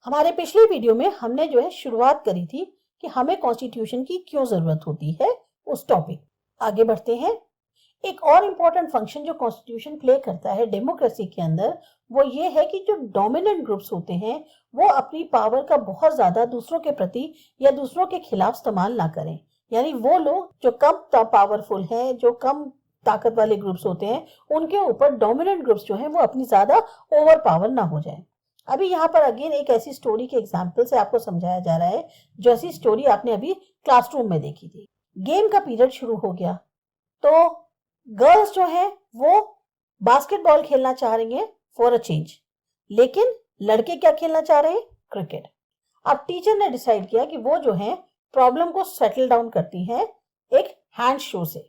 हमारे पिछले वीडियो में हमने जो है शुरुआत करी थी कि हमें कॉन्स्टिट्यूशन की क्यों जरूरत होती है, उस टॉपिक आगे बढ़ते हैं। एक और इम्पोर्टेंट फंक्शन जो कॉन्स्टिट्यूशन प्ले करता है डेमोक्रेसी के अंदर, वो ये है कि जो डोमिनेंट ग्रुप्स होते हैं वो अपनी पावर का बहुत ज्यादा दूसरों के प्रति या दूसरों के खिलाफ इस्तेमाल ना करें। यानी वो लोग जो कम पावरफुल हैं, जो कम ताकत वाले ग्रुप्स होते हैं, उनके ऊपर डोमिनेंट ग्रुप्स जो हैं वो अपनी ज्यादा ओवर पावर ना हो जाए। अभी यहाँ पर अगेन एक ऐसी स्टोरी के एग्जाम्पल से आपको समझाया जा रहा है जो ऐसी स्टोरी आपने अभी क्लासरूम में देखी थी। गेम का पीरियड शुरू हो गया तो गर्ल्स जो है वो बास्केटबॉल खेलना चाह रही हैं फॉर अ चेंज, लेकिन लड़के क्या खेलना चाह रहे हैं? क्रिकेट। अब टीचर ने डिसाइड किया कि वो जो है प्रॉब्लम को सेटल डाउन करती हैं एक हैंड शो से।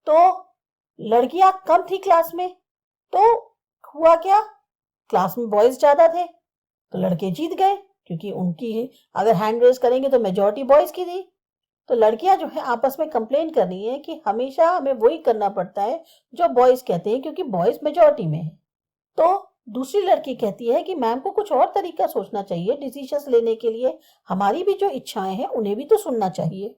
तो लड़कियां कम थी क्लास में, तो हुआ क्या, क्लास में बॉयज ज्यादा थे तो लड़के जीत गए, क्योंकि उनकी अगर हैंड रेज करेंगे तो मेजॉरिटी बॉयज की थी। तो लड़कियां जो है आपस में कंप्लेन कर रही हैं कि हमेशा हमें वही करना पड़ता है जो बॉयज कहते हैं, क्योंकि बॉयज मेजॉरिटी में है। तो दूसरी लड़की कहती है कि मैम को कुछ और तरीका सोचना चाहिए डिसीजंस लेने के लिए, हमारी भी जो इच्छाएं हैं उन्हें भी तो सुनना चाहिए।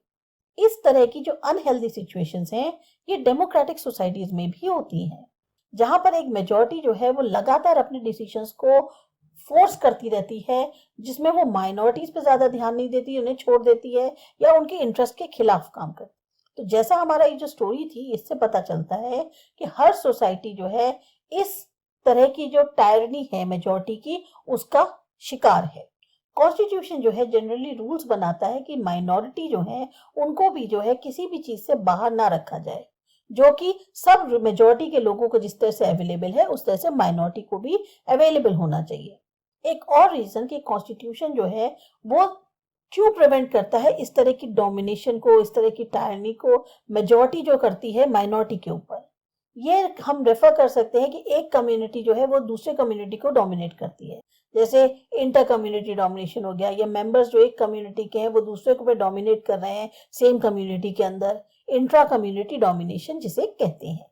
इस तरह की जो अनहेल्दी सिचुएशंस हैं ये डेमोक्रेटिक सोसाइटीज में भी होती हैं, जहां पर एक मेजॉरिटी जो है वो लगातार अपने डिसीजंस को फोर्स करती रहती है, जिसमें वो माइनॉरिटीज पे ज्यादा ध्यान नहीं देती, उन्हें छोड़ देती है या उनके इंटरेस्ट के खिलाफ काम करती है। तो जैसा हमारा ये जो स्टोरी थी इससे पता चलता है कि हर सोसाइटी जो है इस तरह की जो टायरनी है मेजॉरिटी की, उसका शिकार है। कॉन्स्टिट्यूशन जो है जनरली रूल्स बनाता है कि माइनॉरिटी जो है उनको भी जो है किसी भी चीज से बाहर ना रखा जाए, जो कि सब मेजॉरिटी के लोगों को जिस तरह से अवेलेबल है उस तरह से माइनॉरिटी को भी अवेलेबल होना चाहिए। एक और रीजन कि कॉन्स्टिट्यूशन जो है वो क्यों प्रिवेंट करता है इस तरह की डोमिनेशन को, इस तरह की टायरनी को मेजॉरिटी जो करती है माइनॉरिटी के ऊपर, ये हम रेफर कर सकते हैं कि एक कम्युनिटी जो है वो दूसरे कम्युनिटी को डोमिनेट करती है। जैसे इंटर कम्युनिटी डोमिनेशन हो गया, या मेंबर्स जो एक कम्युनिटी के हैं वो दूसरे को पे डोमिनेट कर रहे हैं सेम कम्युनिटी के अंदर, इंट्रा कम्युनिटी डोमिनेशन जिसे कहते हैं।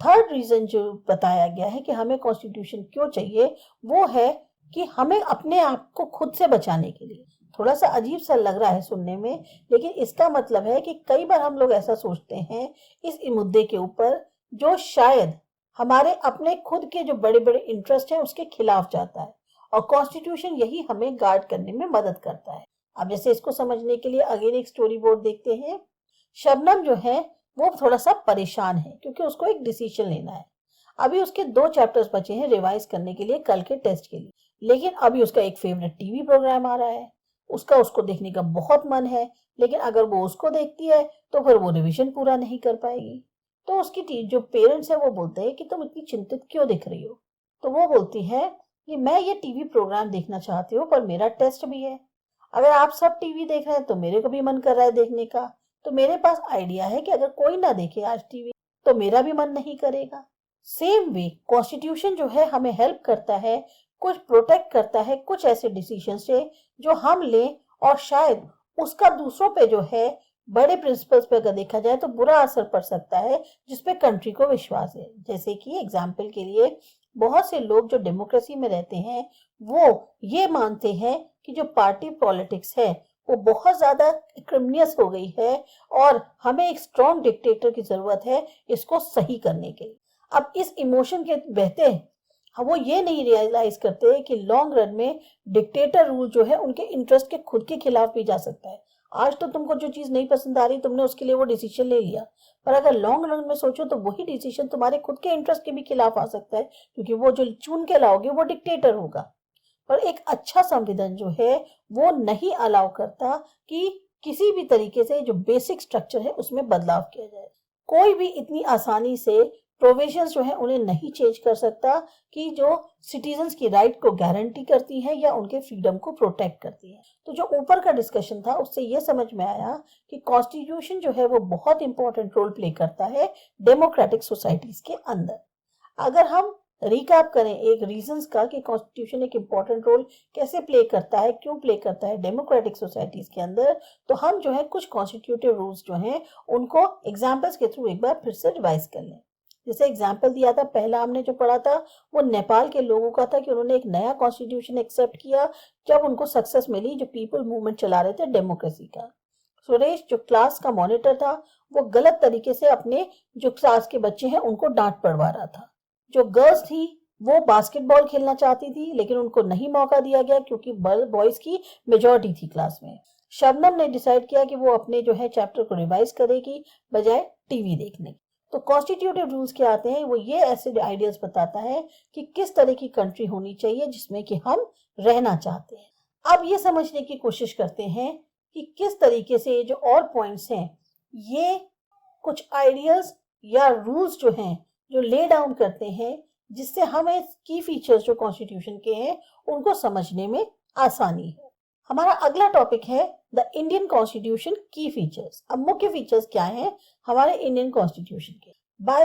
थर्ड रीजन जो बताया गया है कि हमें कॉन्स्टिट्यूशन क्यों चाहिए, वो है कि हमें अपने आप को खुद से बचाने के लिए। थोड़ा सा अजीब सा लग रहा है सुनने में, लेकिन इसका मतलब है कि कई बार हम लोग ऐसा सोचते हैं इस मुद्दे के ऊपर जो शायद हमारे अपने खुद के जो बड़े बड़े इंटरेस्ट हैं उसके खिलाफ जाता है, और कॉन्स्टिट्यूशन यही हमें गार्ड करने में मदद करता है। अब जैसे इसको समझने के लिए अगेन एक स्टोरी बोर्ड देखते हैं। शबनम जो है वो थोड़ा सा परेशान है क्योंकि उसको एक डिसीजन लेना है। अभी उसके 2 चैप्टर्स बचे हैं रिवाइज करने के लिए कल के टेस्ट के लिए, लेकिन अभी उसका एक फेवरेट टीवी प्रोग्राम आ रहा है, उसको देखने का बहुत मन है, लेकिन अगर वो उसको देखती है तो फिर वो रिवीजन पूरा नहीं कर पाएगी। तो उसकी जो पेरेंट्स है वो बोलते हैं कि तुम इतनी चिंतित क्यों दिख रही हो? तो वो बोलती है कि मैं ये टीवी प्रोग्राम देखना चाहती हूँ पर मेरा टेस्ट भी है। अगर आप सब टीवी देख रहे हैं तो मेरे को भी मन कर रहा है देखने का। तो मेरे पास आइडिया है कि अगर कोई ना देखे आज टीवी तो मेरा भी मन नहीं करेगा। सेम वे कॉन्स्टिट्यूशन जो है हमें हेल्प करता है, कुछ प्रोटेक्ट करता है कुछ ऐसे डिसीजन से जो हम लें, और शायद उसका दूसरों पे जो है बड़े प्रिंसिपल्स पे अगर देखा जाए तो बुरा असर पड़ सकता है जिसपे कंट्री को विश्वास है। जैसे कि एग्जाम्पल के लिए बहुत से लोग जो डेमोक्रेसी में रहते हैं वो ये मानते हैं कि जो पार्टी पॉलिटिक्स है वो बहुत ज्यादा क्रिमिनस हो गई है और हमें एक स्ट्रॉन्ग डिक्टेटर की जरूरत है इसको सही करने के लिए। अब इस इमोशन के बहते वो ये नहीं रियलाइज करते कि लॉन्ग रन में डिक्टेटर रूल जो है उनके इंटरेस्ट के खुद के खिलाफ भी जा सकता है। आज तो तुमको जो चीज नहीं पसंद आ रही तुमने उसके लिए वो डिसीजन ले लिया, पर अगर लॉन्ग रन में सोचो तो वही डिसीजन तुम्हारे खुद के इंटरेस्ट के भी खिलाफ आ सकता है, क्योंकि वो जो चुन के लाओगे वो डिक्टेटर होगा। पर एक अच्छा संविधान जो है वो नहीं अलाउ करता कि किसी भी तरीके से जो बेसिक स्ट्रक्चर है उसमें बदलाव किया जाए। कोई भी इतनी आसानी से प्रोविजंस जो है उन्हें नहीं चेंज कर सकता कि जो सिटीजन्स की राइट को गारंटी करती है या उनके फ्रीडम को प्रोटेक्ट करती है। तो जो ऊपर का डिस्कशन था उससे ये समझ में आया कि कॉन्स्टिट्यूशन जो है वो बहुत इंपॉर्टेंट रोल प्ले करता है डेमोक्रेटिक सोसाइटीज के अंदर। अगर हम रिकैप करें एक रीजंस का कि कॉन्स्टिट्यूशन एक इंपॉर्टेंट रोल कैसे प्ले करता है, क्यों प्ले करता है डेमोक्रेटिक सोसाइटीज के अंदर, तो हम जो है कुछ कॉन्स्टिट्यूटिव रूल्स जो हैं उनको एग्जांपल्स के थ्रू एक बार फिर से रिवाइज कर लें। जैसे एग्जाम्पल दिया था, पहला हमने जो पढ़ा था वो नेपाल के लोगों का था कि उन्होंने एक नया कॉन्स्टिट्यूशन एक्सेप्ट किया जब उनको सक्सेस मिली जो पीपल मूवमेंट चला रहे थे डेमोक्रेसी का। सुरेश जो क्लास का मॉनिटर था वो गलत तरीके से अपने जो क्लास के बच्चे हैं उनको डांट पड़वा रहा था। जो गर्ल्स थी वो बास्केटबॉल खेलना चाहती थी लेकिन उनको नहीं मौका दिया गया क्योंकि बॉयज की मेजॉरिटी थी क्लास में। शबनम ने डिसाइड किया कि वो अपने जो है चैप्टर को रिवाइज करेगी बजाय टीवी देखने। तो कॉन्स्टिट्यूटिव रूल्स क्या आते हैं, वो ये ऐसे आइडियाज बताता है कि किस तरह की कंट्री होनी चाहिए जिसमें कि हम रहना चाहते हैं। अब ये समझने की कोशिश करते हैं कि किस तरीके से ये जो और पॉइंट्स हैं ये कुछ आइडियाज या रूल्स जो हैं जो ले डाउन करते हैं जिससे हमें की फीचर्स जो कॉन्स्टिट्यूशन के हैं उनको समझने में आसानी हो। हमारा अगला टॉपिक है द इंडियन कॉन्स्टिट्यूशन की फीचर्स। अब मुख्य फीचर्स क्या हैं हमारे इंडियन कॉन्स्टिट्यूशन के।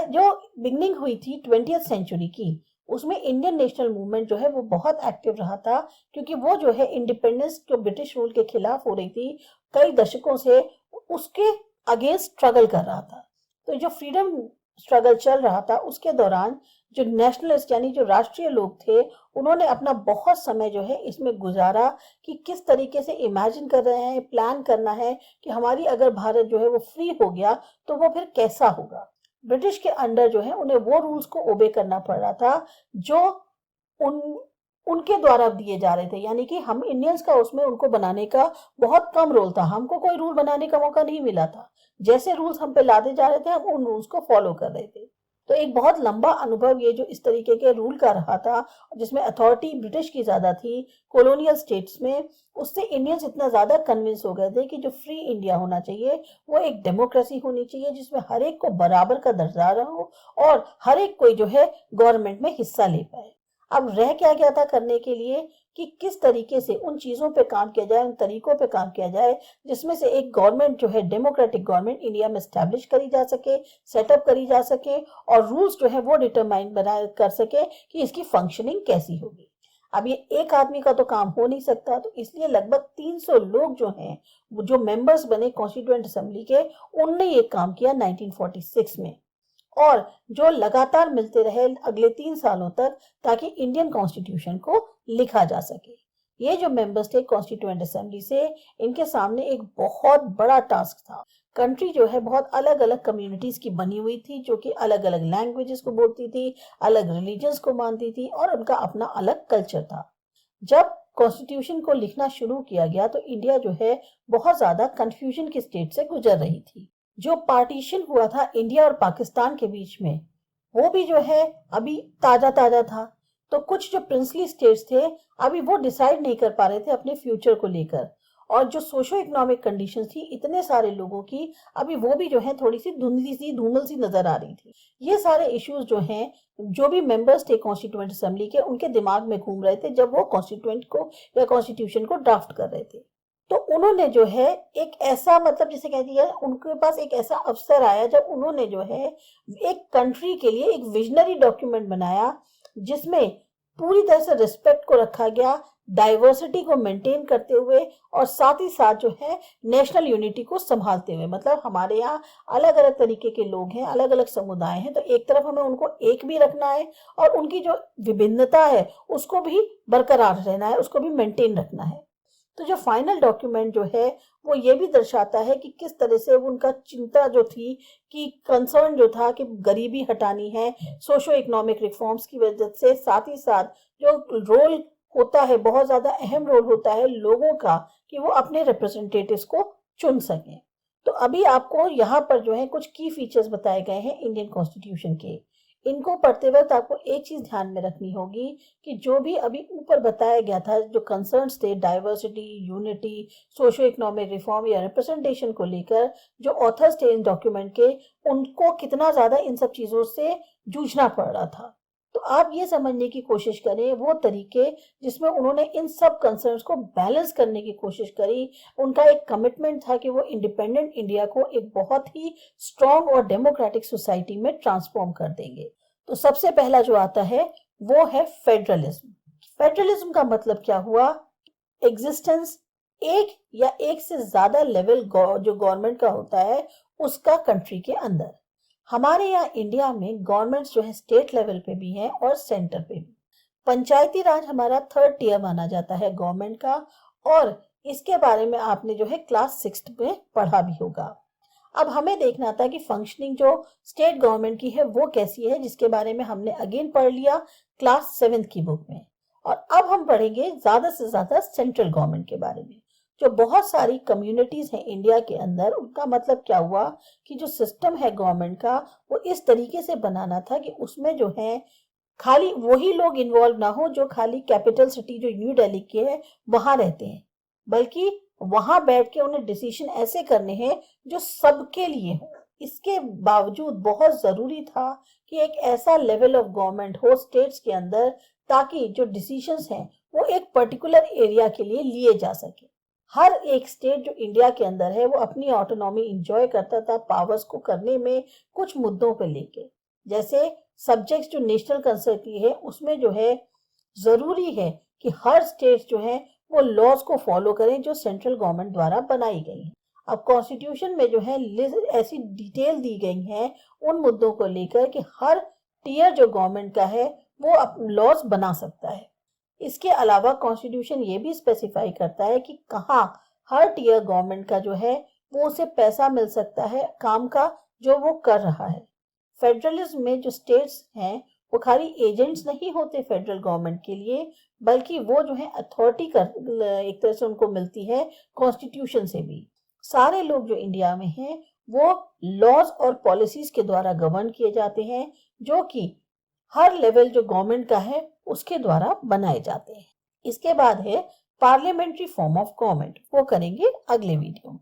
जो बिगनिंग हुई थी 20th सेंचुरी की उसमें इंडियन नेशनल मूवमेंट जो है वो बहुत एक्टिव रहा था क्योंकि वो जो है इंडिपेंडेंस जो ब्रिटिश रूल के खिलाफ हो रही थी कई दशकों से उसके अगेंस्ट स्ट्रगल कर रहा था। तो जो फ्रीडम स्ट्रगल चल रहा था उसके दौरान जो नेशनलिस्ट यानी जो राष्ट्रीय लोग थे उन्होंने अपना बहुत समय जो है इसमें गुजारा कि किस तरीके से इमेजिन कर रहे हैं, प्लान करना है कि हमारी अगर भारत जो है वो फ्री हो गया तो वो फिर कैसा होगा। ब्रिटिश के अंडर जो है उन्हें वो रूल्स को ओबे करना पड़ रहा था जो उनके द्वारा दिए जा रहे थे, यानी कि हम इंडियंस का उसमें उनको बनाने का बहुत कम रोल था। हमको कोई रूल बनाने का मौका नहीं मिला था। जैसे रूल्स हम पे लादे जा रहे थे हम उन रूल्स को फॉलो कर रहे थे। तो एक बहुत लंबा अनुभव ये जो इस तरीके के रूल का रहा था जिसमें अथॉरिटी ब्रिटिश की ज्यादा थी कॉलोनियल स्टेट्स में, उससे इंडियंस इतना ज्यादा कन्विंस हो गए थे कि जो फ्री इंडिया होना चाहिए वो एक डेमोक्रेसी होनी चाहिए जिसमें हर एक को बराबर का दर्जा हो और हर एक कोई जो है गवर्नमेंट में हिस्सा ले पाए। अब रह क्या गया था करने के लिए कि किस तरीके से उन चीजों पे काम किया जाए, उन तरीकों पे काम किया जाए जिसमें से एक गवर्नमेंट जो है डेमोक्रेटिक गवर्नमेंट इंडिया में स्टैब्लिश करी जा सके, सेटअप करी जा सके और रूल्स जो है वो डिटरमाइन बना कर सके कि इसकी फंक्शनिंग कैसी होगी। अब ये एक आदमी का तो काम हो नहीं सकता, तो इसलिए लगभग 300 लोग जो हैं जो मेंबर्स बने कॉन्स्टिट्यूएंट असेंबली के उनने ये काम किया 1946 में और जो लगातार मिलते रहे अगले 3 सालों तक ताकि इंडियन कॉन्स्टिट्यूशन को लिखा जा सके। ये जो मेंबर्स थे कॉन्स्टिट्यूएंट असेंबली से इनके सामने एक बहुत बड़ा टास्क था। कंट्री जो है बहुत अलग अलग कम्युनिटीज की बनी हुई थी जो कि अलग अलग लैंग्वेजेस को बोलती थी, अलग रिलीजन्स को मानती थी और उनका अपना अलग कल्चर था। जब कॉन्स्टिट्यूशन को लिखना शुरू किया गया तो इंडिया जो है बहुत ज्यादा कंफ्यूजन की स्टेट से गुजर रही थी। जो पार्टीशन हुआ था इंडिया और पाकिस्तान के बीच में वो भी जो है अभी ताजा ताजा था। तो कुछ जो प्रिंसली स्टेट्स थे अभी वो डिसाइड नहीं कर पा रहे थे अपने फ्यूचर को लेकर और जो सोशो इकोनॉमिक कंडीशंस थी इतने सारे लोगों की अभी वो भी जो है थोड़ी सी धुंधली सी धूमल सी नजर आ रही थी। ये सारे इश्यूज जो हैं जो भी मेंबर्स थे कॉन्स्टिट्यूएंट असेंबली के उनके दिमाग में घूम रहे थे जब वो कॉन्स्टिट्यूएंट को या कॉन्स्टिट्यूशन को ड्राफ्ट कर रहे थे। तो उन्होंने जो है एक ऐसा मतलब जिसे कह दिया उनके पास एक ऐसा अवसर आया जब उन्होंने जो है एक कंट्री के लिए एक विजनरी डॉक्यूमेंट बनाया जिसमें पूरी तरह से रिस्पेक्ट को रखा गया, डाइवर्सिटी को मेंटेन करते हुए और साथ ही साथ जो है नेशनल यूनिटी को संभालते हुए। मतलब हमारे यहाँ अलग अलग तरीके के लोग हैं, अलग अलग समुदाय हैं, तो एक तरफ हमें उनको एक भी रखना है और उनकी जो विभिन्नता है उसको भी बरकरार रहना है, उसको भी मेंटेन रखना है। तो जो फाइनल डॉक्यूमेंट जो है वो ये भी दर्शाता है कि किस तरह से उनका चिंता जो थी कि कंसर्न जो था कि गरीबी हटानी है सोशो इकोनॉमिक रिफॉर्म्स की वजह से, साथ ही साथ जो रोल होता है बहुत ज्यादा अहम रोल होता है लोगों का कि वो अपने रिप्रेजेंटेटिव्स को चुन सकें। तो अभी आपको यहाँ पर जो है कुछ की फीचर्स बताए गए हैं इंडियन कॉन्स्टिट्यूशन के। इनको पढ़ते वक्त आपको एक चीज ध्यान में रखनी होगी कि जो भी अभी ऊपर बताया गया था जो कंसर्न्स थे diversity, unity, socio economic reform या रिप्रेजेंटेशन को लेकर जो ऑथर्स थे इन डॉक्यूमेंट के उनको कितना ज्यादा इन सब चीजों से जूझना पड़ रहा था। तो आप ये समझने की कोशिश करें वो तरीके जिसमें उन्होंने इन सब कंसर्न्स को बैलेंस करने की कोशिश करी। उनका एक कमिटमेंट था कि वो इंडिपेंडेंट इंडिया को एक बहुत ही स्ट्रॉन्ग और डेमोक्रेटिक सोसाइटी में ट्रांसफॉर्म कर देंगे। तो सबसे पहला जो आता है वो है फेडरलिज्म। फेडरलिज्म का मतलब क्या हुआ? एग्जिस्टेंस एक या एक से ज्यादा लेवल जो गवर्नमेंट का होता है उसका कंट्री के अंदर। हमारे यहाँ इंडिया में गवर्नमेंट जो है स्टेट लेवल पे भी है और सेंटर पे भी। पंचायती राज हमारा थर्ड टियर माना जाता है गवर्नमेंट का, और इसके बारे में आपने जो है क्लास 6 में पढ़ा भी होगा। अब हमें देखना था कि फंक्शनिंग जो स्टेट गवर्नमेंट की है वो कैसी है, जिसके बारे में हमने अगेन पढ़ लिया क्लास 7 की बुक में। और अब हम पढ़ेंगे ज्यादा से ज्यादा सेंट्रल गवर्नमेंट के बारे में। जो बहुत सारी कम्युनिटीज हैं इंडिया के अंदर, उनका मतलब क्या हुआ कि जो सिस्टम है गवर्नमेंट का वो इस तरीके से बनाना था कि उसमें जो है खाली वही लोग इन्वॉल्व ना हो जो खाली कैपिटल सिटी जो न्यू दिल्ली के है वहां रहते हैं, बल्कि वहां बैठ के उन्हें डिसीजन ऐसे करने हैं जो सबके लिए हो। इसके बावजूद बहुत जरूरी था कि एक ऐसा लेवल ऑफ गवर्नमेंट हो स्टेट्स के अंदर ताकि जो डिसीजंस हैं वो एक पर्टिकुलर एरिया के लिए लिए जा सके। हर एक स्टेट जो इंडिया के अंदर है वो अपनी ऑटोनॉमी इंजॉय करता था पावर्स को करने में कुछ मुद्दों पे लेके। जैसे सब्जेक्ट्स जो नेशनल कंसर्न की है उसमें जो है जरूरी है कि हर स्टेट जो है वो लॉज को फॉलो करें जो सेंट्रल गवर्नमेंट द्वारा बनाई गई है। अब कॉन्स्टिट्यूशन में जो है ऐसी डिटेल दी गई है उन मुद्दों को लेकर कि हर टीयर जो गवर्नमेंट का है वो लॉज बना सकता है। इसके अलावा कॉन्स्टिट्यूशन ये भी स्पेसिफाई करता है कि कहाँ हर टीयर गवर्नमेंट का जो है वो उसे पैसा मिल सकता है काम का जो वो कर रहा है। फेडरलिज्म में जो स्टेट्स हैं वो खाली एजेंट्स नहीं होते फेडरल गवर्नमेंट के लिए, बल्कि वो जो है अथॉरिटी कर एक तरह से उनको मिलती है कॉन्स्टिट्यूशन से भी। सारे लोग जो इंडिया में हैं वो लॉज और पॉलिसीज के द्वारा गवर्न किए जाते हैं, जो कि हर लेवल जो गवर्नमेंट का है उसके द्वारा बनाए जाते हैं। इसके बाद है पार्लियामेंट्री फॉर्म ऑफ गवर्नमेंट, वो करेंगे अगले वीडियो में।